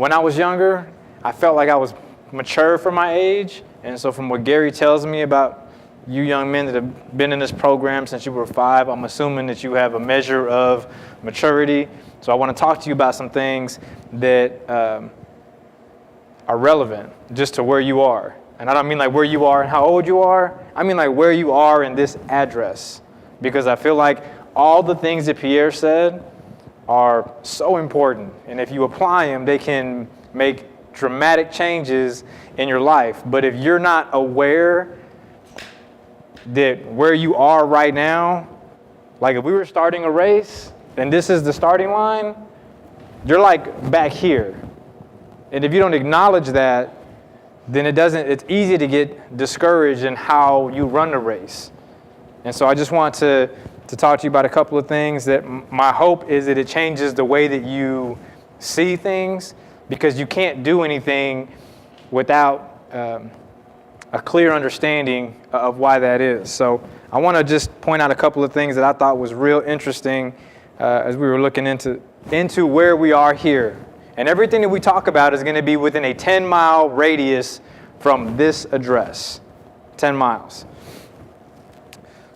when I was younger, I felt like I was mature for my age. And so from what Gary tells me about you young men that have been in this program since you were 5, I'm assuming that you have a measure of maturity. So I want to talk to you about some things that are relevant just to where you are. And I don't mean like where you are and how old you are. I mean like where you are in this address. Because I feel like all the things that Pierre said are so important. And if you apply them, they can make dramatic changes in your life. But if you're not aware that where you are right now, like if we were starting a race and this is the starting line, you're like back here. And if you don't acknowledge that, then it's easy to get discouraged in how you run the race. And so I just want to talk to you about a couple of things that my hope is that it changes the way that you see things, because you can't do anything without a clear understanding of why that is. So I want to just point out a couple of things that I thought was real interesting as we were looking into where we are here. And everything that we talk about is going to be within a 10-mile radius from this address. 10 miles.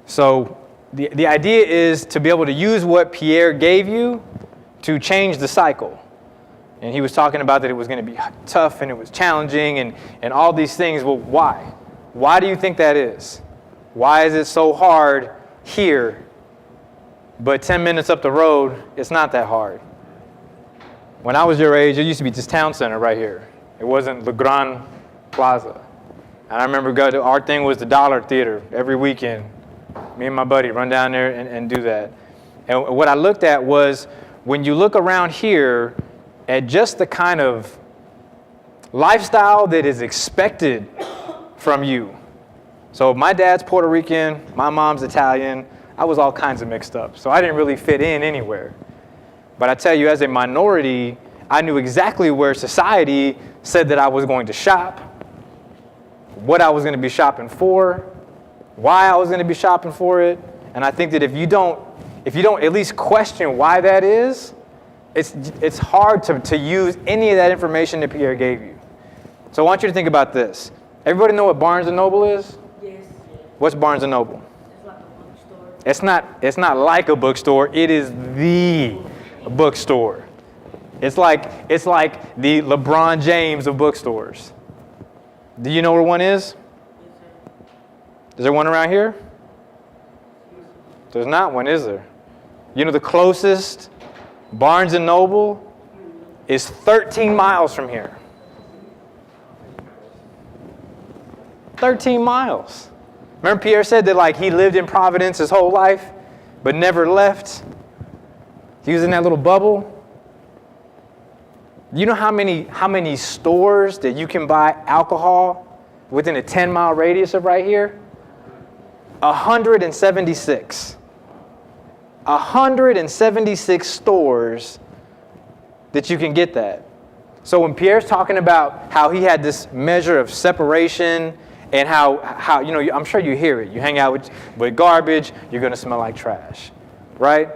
So the idea is to be able to use what Pierre gave you to change the cycle. And he was talking about that it was going to be tough and it was challenging and all these things. Well, why? Why do you think that is? Why is it so hard here, but 10 minutes up the road, it's not that hard? When I was your age, it used to be this town center right here. It wasn't Le Grand Plaza. And I remember our thing was the Dollar Theater every weekend. Me and my buddy run down there and do that. And what I looked at was, when you look around here at just the kind of lifestyle that is expected from you. So my dad's Puerto Rican, my mom's Italian. I was all kinds of mixed up. So I didn't really fit in anywhere. But I tell you, as a minority, I knew exactly where society said that I was going to shop, what I was going to be shopping for, why I was going to be shopping for it. And I think that if you don't at least question why that is, it's hard to use any of that information that Pierre gave you. So I want you to think about this. Everybody know what Barnes & Noble is? Yes. What's Barnes & Noble? It's like a bookstore. It's not like a bookstore. It is the bookstore. It's like the LeBron James of bookstores. Do you know where one is? Is there one around here? There's not one, is there? You know, the closest Barnes & Noble is 13 miles from here. 13 miles. Remember Pierre said that he lived in Providence his whole life, but never left? He was in that little bubble. You know how many stores that you can buy alcohol within a 10-mile radius of right here? 176. 176 stores that you can get that. So when Pierre's talking about how he had this measure of separation and how I'm sure you hear it. You hang out with garbage, you're going to smell like trash, right?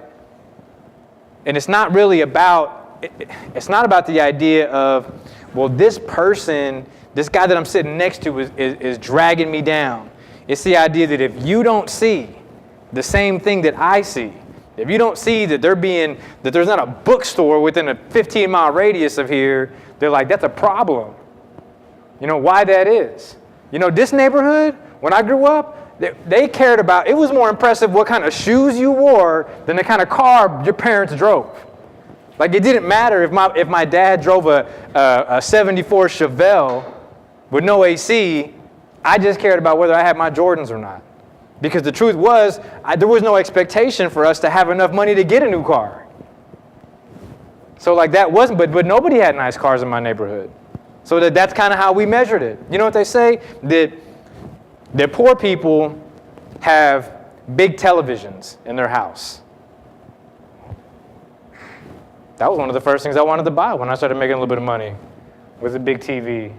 And it's not really about the idea of, well, this person, this guy that I'm sitting next to is dragging me down. It's the idea that if you don't see the same thing that I see, if you don't see that there's not a bookstore within a 15-mile radius of here, they're like, that's a problem. You know why that is? You know, this neighborhood, when I grew up, they cared about, it was more impressive what kind of shoes you wore than the kind of car your parents drove. Like, it didn't matter if my dad drove a 74 Chevelle with no AC. I just cared about whether I had my Jordans or not. Because the truth was, there was no expectation for us to have enough money to get a new car. So that wasn't, but nobody had nice cars in my neighborhood. So that's kind of how we measured it. You know what they say? That poor people have big televisions in their house. That was one of the first things I wanted to buy when I started making a little bit of money, was a big TV.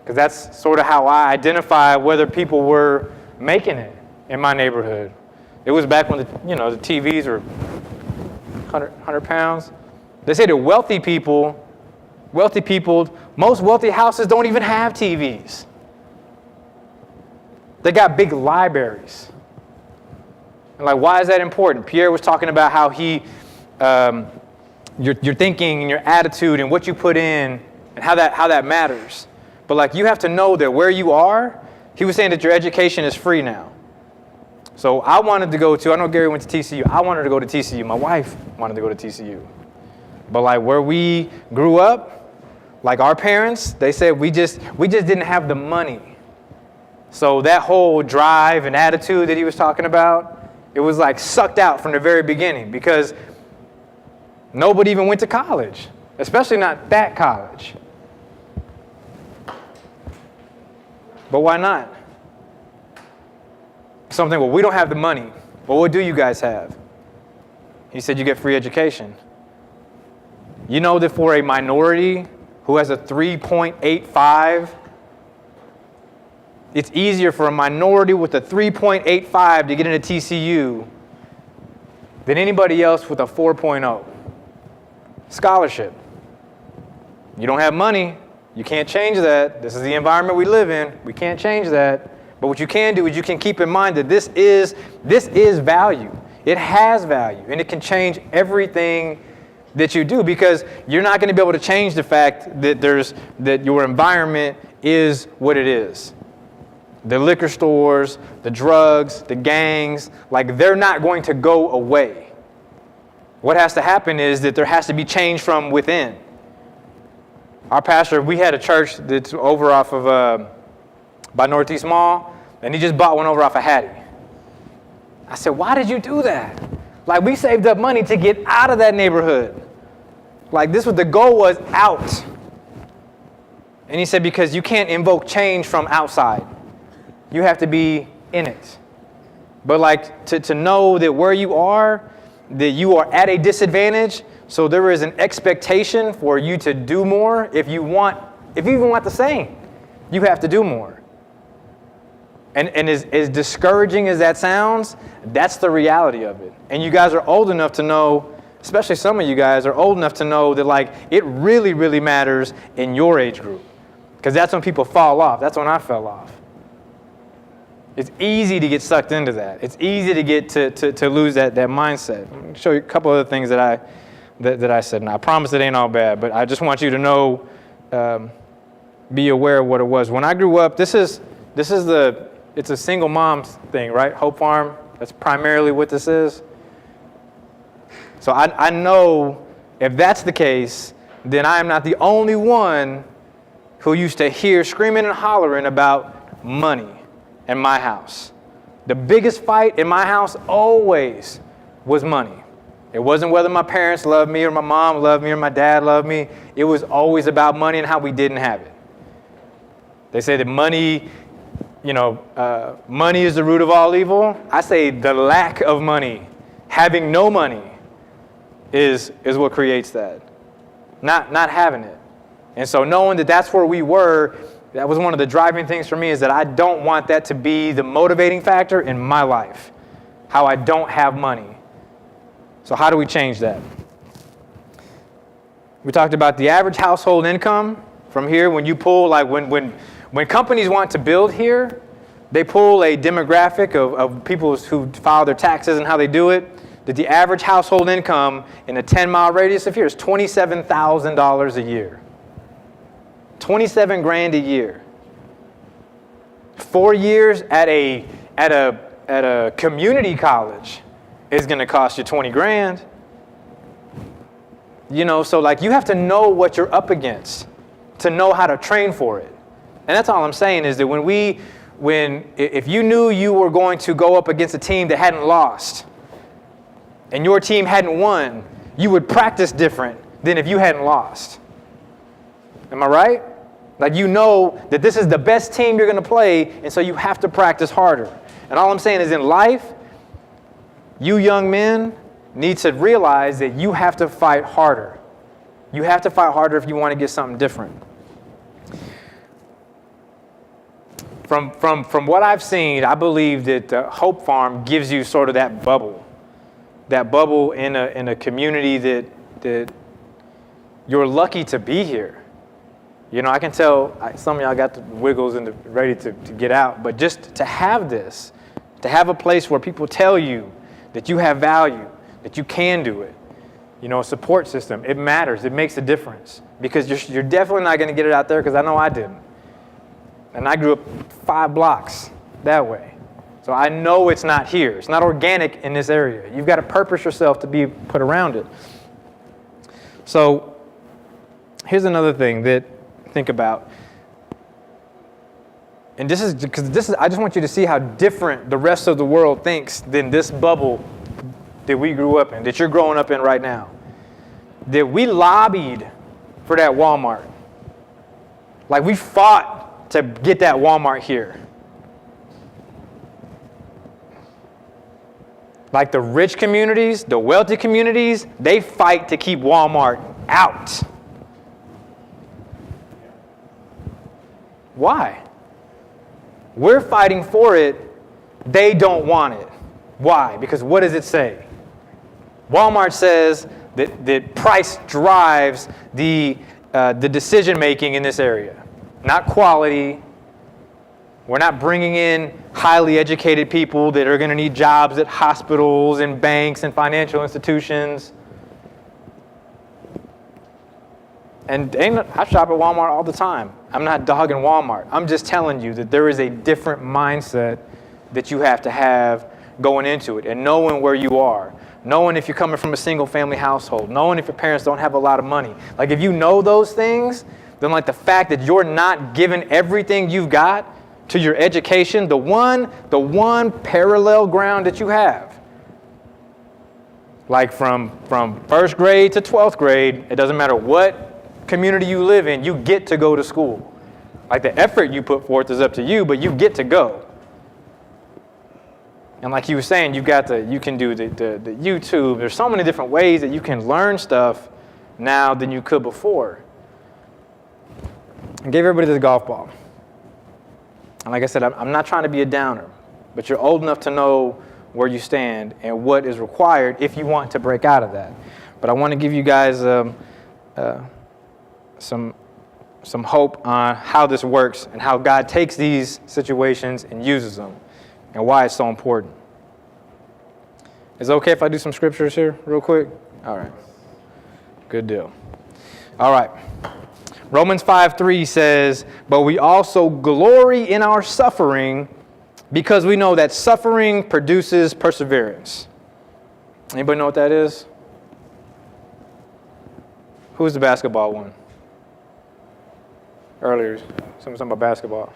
Because that's sort of how I identify whether people were making it in my neighborhood. It was back when the TVs were 100 pounds. They say that wealthy people Wealthy people, most wealthy houses don't even have TVs. They got big libraries. And like, why is that important? Pierre was talking about how your thinking and your attitude and what you put in and how that matters. But like, you have to know that where you are, he was saying that your education is free now. So I wanted to go to, I know Gary went to TCU. I wanted to go to TCU. My wife wanted to go to TCU. But like where we grew up, like our parents, they said we just didn't have the money. So that whole drive and attitude that he was talking about, it was like sucked out from the very beginning because nobody even went to college, especially not that college. But why not? Something, well, we don't have the money. Well, what do you guys have? He said you get free education. You know that for a minority who has a 3.85, it's easier for a minority with a 3.85 to get into TCU than anybody else with a 4.0. Scholarship. You don't have money. You can't change that. This is the environment we live in. We can't change that. But what you can do is you can keep in mind that this is value. It has value, and it can change everything that you do because you're not going to be able to change the fact that your environment is what it is. The liquor stores, the drugs, the gangs, like they're not going to go away. What has to happen is that there has to be change from within. Our pastor, we had a church that's over off of by Northeast Mall, and he just bought one over off of Hattie. I said, why did you do that? Like, we saved up money to get out of that neighborhood. Like, this was the goal was out. And he said, because you can't invoke change from outside. You have to be in it. But like, to know that where you are, that you are at a disadvantage, so there is an expectation for you to do more. If you even want the same, you have to do more. And as discouraging as that sounds, that's the reality of it. And you guys are old enough to know, especially some of you guys are old enough to know that like it really, really matters in your age group. Because that's when people fall off. That's when I fell off. It's easy to get sucked into that. It's easy to get to lose that mindset. I'm going to show you a couple other things that I said. And I promise it ain't all bad, but I just want you to know, be aware of what it was. When I grew up, it's a single mom thing, right? Hope Farm, that's primarily what this is. So I know if that's the case, then I am not the only one who used to hear screaming and hollering about money in my house. The biggest fight in my house always was money. It wasn't whether my parents loved me or my mom loved me or my dad loved me. It was always about money and how we didn't have it. They say that money is the root of all evil. I say the lack of money, having no money, is what creates that. Not having it. And so knowing that that's where we were, that was one of the driving things for me, is that I don't want that to be the motivating factor in my life, how I don't have money. So how do we change that? We talked about the average household income from here. When you pull, like when companies want to build here, they pull a demographic of people who file their taxes and how they do it, that the average household income in a 10-mile radius of here is $27,000 a year. 27 grand a year. 4 years at a community college is going to cost you 20 grand. So like you have to know what you're up against to know how to train for it. And that's all I'm saying is that if you knew you were going to go up against a team that hadn't lost and your team hadn't won, you would practice different than if you hadn't lost. Am I right? Like you know that this is the best team you're going to play, and so you have to practice harder. And all I'm saying is in life, you young men need to realize that you have to fight harder. You have to fight harder if you want to get something different. From what I've seen, I believe that Hope Farm gives you sort of that bubble in a community that you're lucky to be here. You know, I can tell some of y'all got the wiggles and ready to get out, but just to have this, to have a place where people tell you that you have value, that you can do it, you know, a support system, it matters. It makes a difference because you're definitely not going to get it out there because I know I didn't. And I grew up 5 blocks that way. So I know it's not here. It's not organic in this area. You've got to purpose yourself to be put around it. So here's another thing that think about. And this is because I just want you to see how different the rest of the world thinks than this bubble that we grew up in, that you're growing up in right now. That we lobbied for that Walmart. Like we fought to get that Walmart here. Like the rich communities, the wealthy communities, they fight to keep Walmart out. Why? We're fighting for it. They don't want it. Why? Because what does it say? Walmart says that price drives the decision making in this area, not quality. We're not bringing in highly educated people that are going to need jobs at hospitals and banks and financial institutions. And I shop at Walmart all the time. I'm not dogging Walmart. I'm just telling you that there is a different mindset that you have to have going into it and knowing where you are. Knowing if you're coming from a single family household. Knowing if your parents don't have a lot of money. Like if you know those things, then like the fact that you're not giving everything you've got to your education, the one parallel ground that you have. Like from first grade to 12th grade, it doesn't matter what community you live in, you get to go to school. Like the effort you put forth is up to you, but you get to go. And like you were saying, you can do the YouTube. There's so many different ways that you can learn stuff now than you could before. I gave everybody this golf ball. And like I said, I'm not trying to be a downer, but you're old enough to know where you stand and what is required if you want to break out of that. But I want to give you guys some hope on how this works and how God takes these situations and uses them and why it's so important. Is it okay if I do some scriptures here real quick? All right. Good deal. All right. Romans 5:3 says, "But we also glory in our suffering because we know that suffering produces perseverance." Anybody know what that is? Who's the basketball one? Earlier, something about basketball.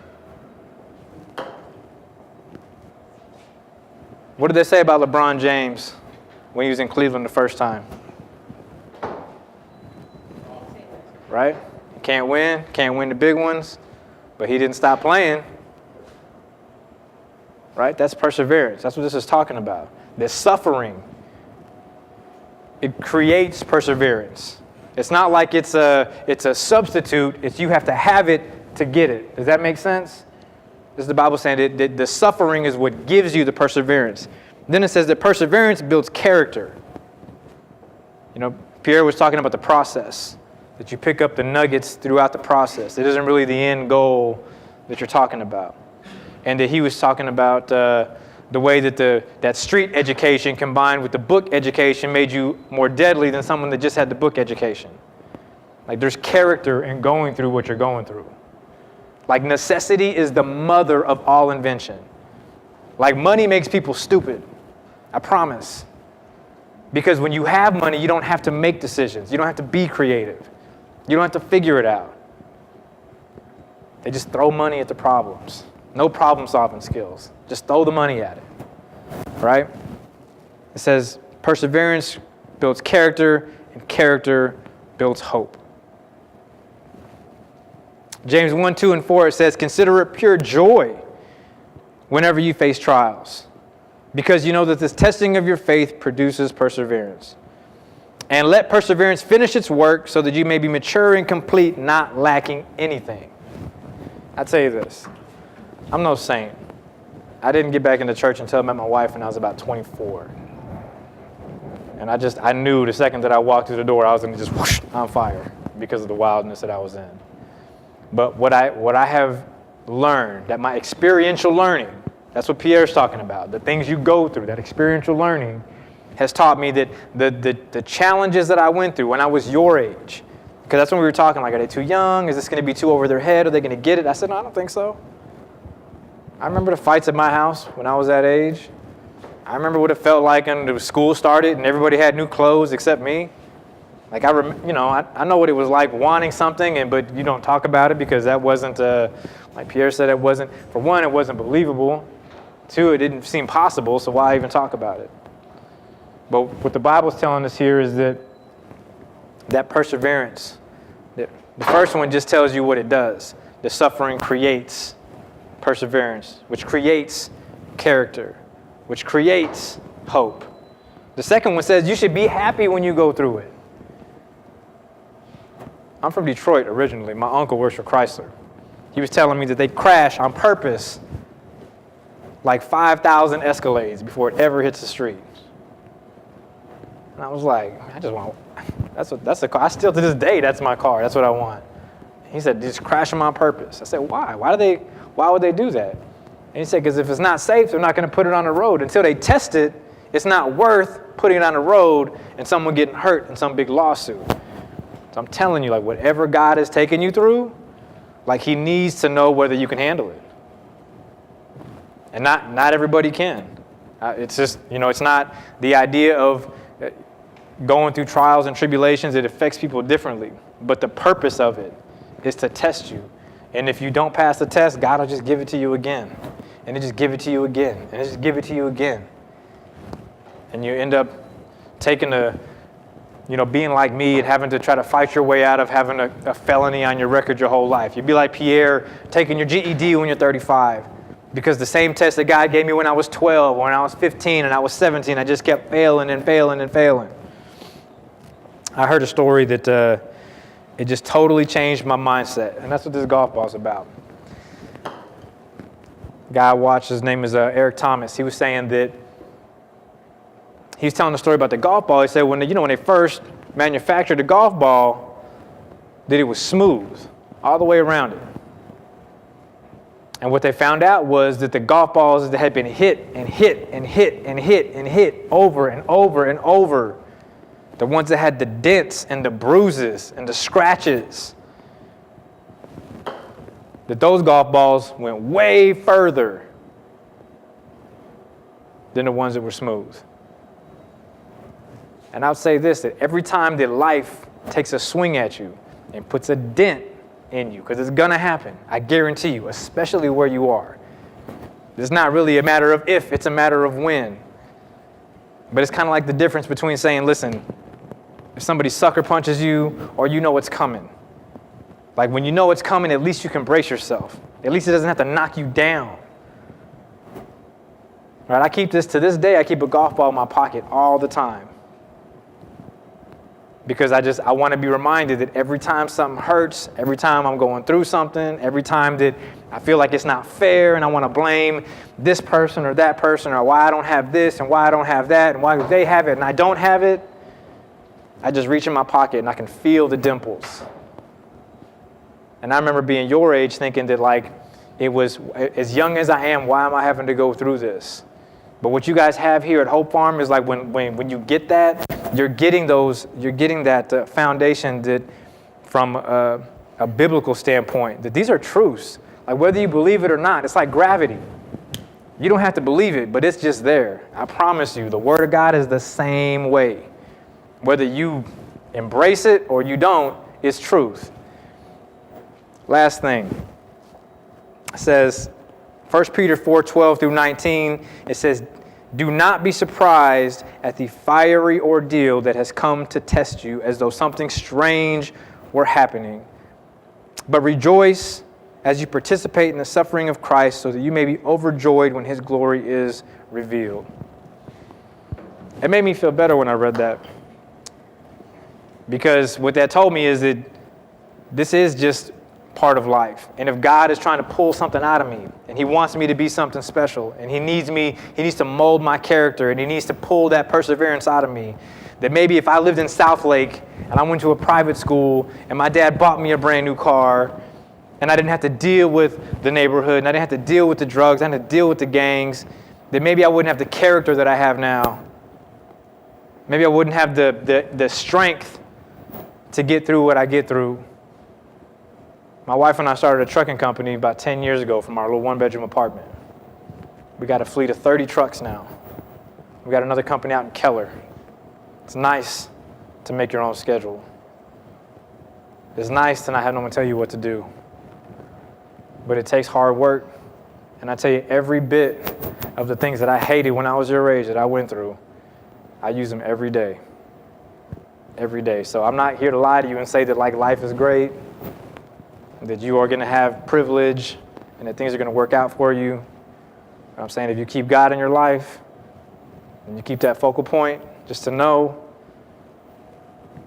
What did they say about LeBron James when he was in Cleveland the first time? Right? Can't win the big ones, but he didn't stop playing. Right? That's perseverance. That's what this is talking about. This suffering, it creates perseverance. It's not like it's a substitute. It's you have to have it to get it. Does that make sense? This is the Bible saying that the suffering is what gives you the perseverance. Then it says that perseverance builds character. You know, Pierre was talking about the process, that you pick up the nuggets throughout the process. It isn't really the end goal that you're talking about. And that he was talking about the way that that street education combined with the book education made you more deadly than someone that just had the book education. Like there's character in going through what you're going through. Like necessity is the mother of all invention. Like money makes people stupid. I promise. Because when you have money, you don't have to make decisions. You don't have to be creative. You don't have to figure it out. They just throw money at the problems. No problem solving skills. Just throw the money at it. Right? It says perseverance builds character, and character builds hope. James 1:2-4, it says, "Consider it pure joy whenever you face trials, because you know that this testing of your faith produces perseverance. And let perseverance finish its work so that you may be mature and complete, not lacking anything." I tell you this, I'm no saint. I didn't get back into church until I met my wife when I was about 24. And I knew the second that I walked through the door, I was going to just whoosh, on fire because of the wildness that I was in. But what I have learned, that my experiential learning, that's what Pierre's talking about, the things you go through, that experiential learning has taught me that the challenges that I went through when I was your age, because that's when we were talking, like, are they too young? Is this going to be too over their head? Are they going to get it? I said, no, I don't think so. I remember the fights at my house when I was that age. I remember what it felt like when the school started and everybody had new clothes except me. Like, I know what it was like wanting something, but you don't talk about it because that wasn't, like Pierre said, for one, it wasn't believable. Two, it didn't seem possible, so why even talk about it? But what the Bible's telling us here is that perseverance, the first one just tells you what it does. The suffering creates perseverance, which creates character, which creates hope. The second one says you should be happy when you go through it. I'm from Detroit originally. My uncle works for Chrysler. He was telling me that they crash on purpose like 5,000 Escalades before it ever hits the street. And I was like, I just want, that's the car. I still to this day, that's my car. That's what I want. He said, just crash them on purpose. I said, why? Why would they do that? And he said, because if it's not safe, they're not going to put it on the road. Until they test it, it's not worth putting it on the road and someone getting hurt in some big lawsuit. So I'm telling you, like, whatever God has taken you through, like, he needs to know whether you can handle it. And not everybody can. It's just, it's not the idea of going through trials and tribulations. It affects people differently. But the purpose of it is to test you. And if you don't pass the test, God will just give it to you again. And he'll just give it to you again. And he'll just give it to you again. And you end up taking being like me and having to try to fight your way out of having a felony on your record your whole life. You'd be like Pierre taking your GED when you're 35. Because the same test that God gave me when I was 12, when I was 15, and I was 17, I just kept failing and failing and failing. I heard a story that it just totally changed my mindset. And that's what this golf ball's about. Guy I watched, his name is Eric Thomas. He was saying that he was telling a story about the golf ball. He said when they first manufactured the golf ball, that it was smooth all the way around it. And what they found out was that the golf balls that had been hit and hit and hit and hit and hit over and over and over, the ones that had the dents and the bruises and the scratches, that those golf balls went way further than the ones that were smooth. And I would say this, that every time that life takes a swing at you and puts a dent in you, because it's going to happen, I guarantee you, especially where you are. It's not really a matter of if, it's a matter of when. But it's kind of like the difference between saying, listen, if somebody sucker punches you or you know it's coming. Like when you know it's coming, at least you can brace yourself. At least it doesn't have to knock you down. Right? I keep this to this day, I keep a golf ball in my pocket all the time. Because I want to be reminded that every time something hurts, every time I'm going through something, every time that I feel like it's not fair and I want to blame this person or that person or why I don't have this and why I don't have that and why they have it and I don't have it, I just reach in my pocket and I can feel the dimples. And I remember being your age thinking that, like, it was, as young as I am, why am I having to go through this? But what you guys have here at Hope Farm is like when you get that, you're getting that foundation that from a biblical standpoint, that these are truths. Like whether you believe it or not, it's like gravity. You don't have to believe it, but it's just there. I promise you, the Word of God is the same way. Whether you embrace it or you don't, it's truth. Last thing. It says, 1 Peter 4:12 through 19, it says, do not be surprised at the fiery ordeal that has come to test you as though something strange were happening. But rejoice as you participate in the suffering of Christ so that you may be overjoyed when his glory is revealed. It made me feel better when I read that. Because what that told me is that this is just part of life. And if God is trying to pull something out of me and he wants me to be something special and he needs to mold my character and he needs to pull that perseverance out of me, that maybe if I lived in South Lake and I went to a private school and my dad bought me a brand new car and I didn't have to deal with the neighborhood, and I didn't have to deal with the drugs, I didn't have to deal with the gangs, then maybe I wouldn't have the character that I have now. Maybe I wouldn't have the strength to get through what I get through. My wife and I started a trucking company about 10 years ago from our little one-bedroom apartment. We got a fleet of 30 trucks now. We got another company out in Keller. It's nice to make your own schedule. It's nice to not have no one tell you what to do. But it takes hard work. And I tell you, every bit of the things that I hated when I was your age that I went through, I use them every day. Every day. So I'm not here to lie to you and say that like life is great, that you are going to have privilege, and that things are going to work out for you. But I'm saying if you keep God in your life, and you keep that focal point, just to know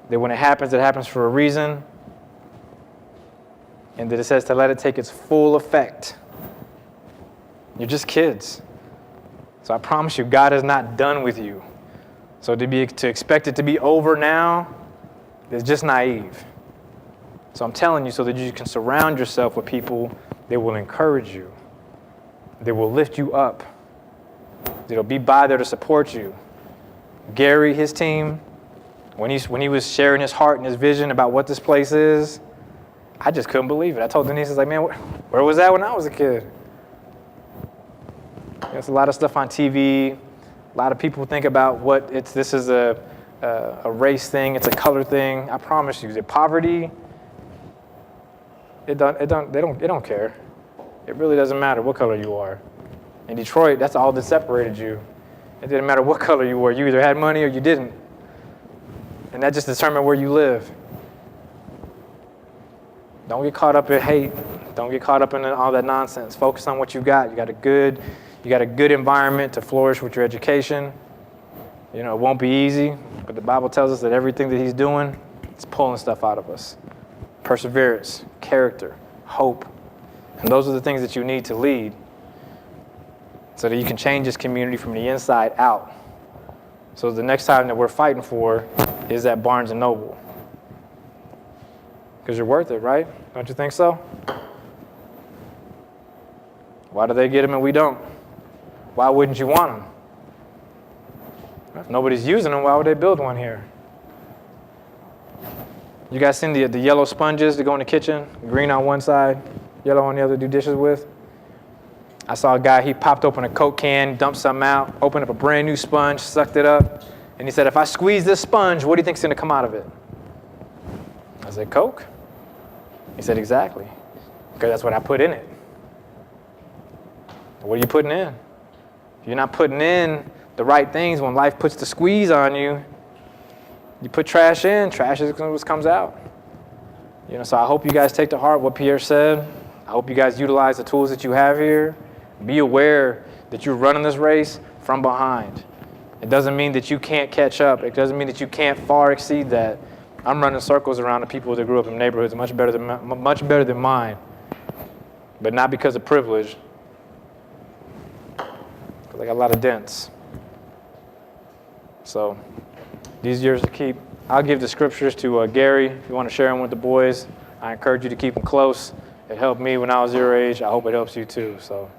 that when it happens for a reason, and that it says to let it take its full effect. You're just kids. So I promise you, God is not done with you. So to expect it to be over now is just naive. So I'm telling you so that you can surround yourself with people that will encourage you, that will lift you up, that'll be by there to support you. Gary, his team, when he was sharing his heart and his vision about what this place is, I just couldn't believe it. I told Denise, I was like, man, where was that when I was a kid? There's a lot of stuff on TV. A lot of people think about this is a race thing, it's a color thing. I promise you, that poverty, they don't care. It really doesn't matter what color you are. In Detroit, that's all that separated you. It didn't matter what color you were. You either had money or you didn't. And that just determined where you live. Don't get caught up in hate. Don't get caught up in all that nonsense. Focus on what you got. You got a good environment to flourish with your education. You know, it won't be easy, but the Bible tells us that everything that he's doing is pulling stuff out of us. Perseverance, character, hope. And those are the things that you need to lead so that you can change this community from the inside out. So the next time that we're fighting for is at Barnes & Noble. Because you're worth it, right? Don't you think so? Why do they get them and we don't? Why wouldn't you want them? If nobody's using them, why would they build one here? You guys seen the yellow sponges that go in the kitchen? Green on one side, yellow on the other to do dishes with? I saw a guy, he popped open a Coke can, dumped something out, opened up a brand new sponge, sucked it up, and he said, if I squeeze this sponge, what do you think's gonna come out of it? I said, Coke? He said, exactly, because that's what I put in it. What are you putting in? If you're not putting in the right things, when life puts the squeeze on you, you put trash in, trash is what comes out. You know, so I hope you guys take to heart what Pierre said. I hope you guys utilize the tools that you have here. Be aware that you're running this race from behind. It doesn't mean that you can't catch up. It doesn't mean that you can't far exceed that. I'm running circles around the people that grew up in neighborhoods much better than mine, but not because of privilege. Because I got a lot of dents. So these years to keep. I'll give the scriptures to Gary if you want to share them with the boys. I encourage you to keep them close. It helped me when I was your age. I hope it helps you too. So.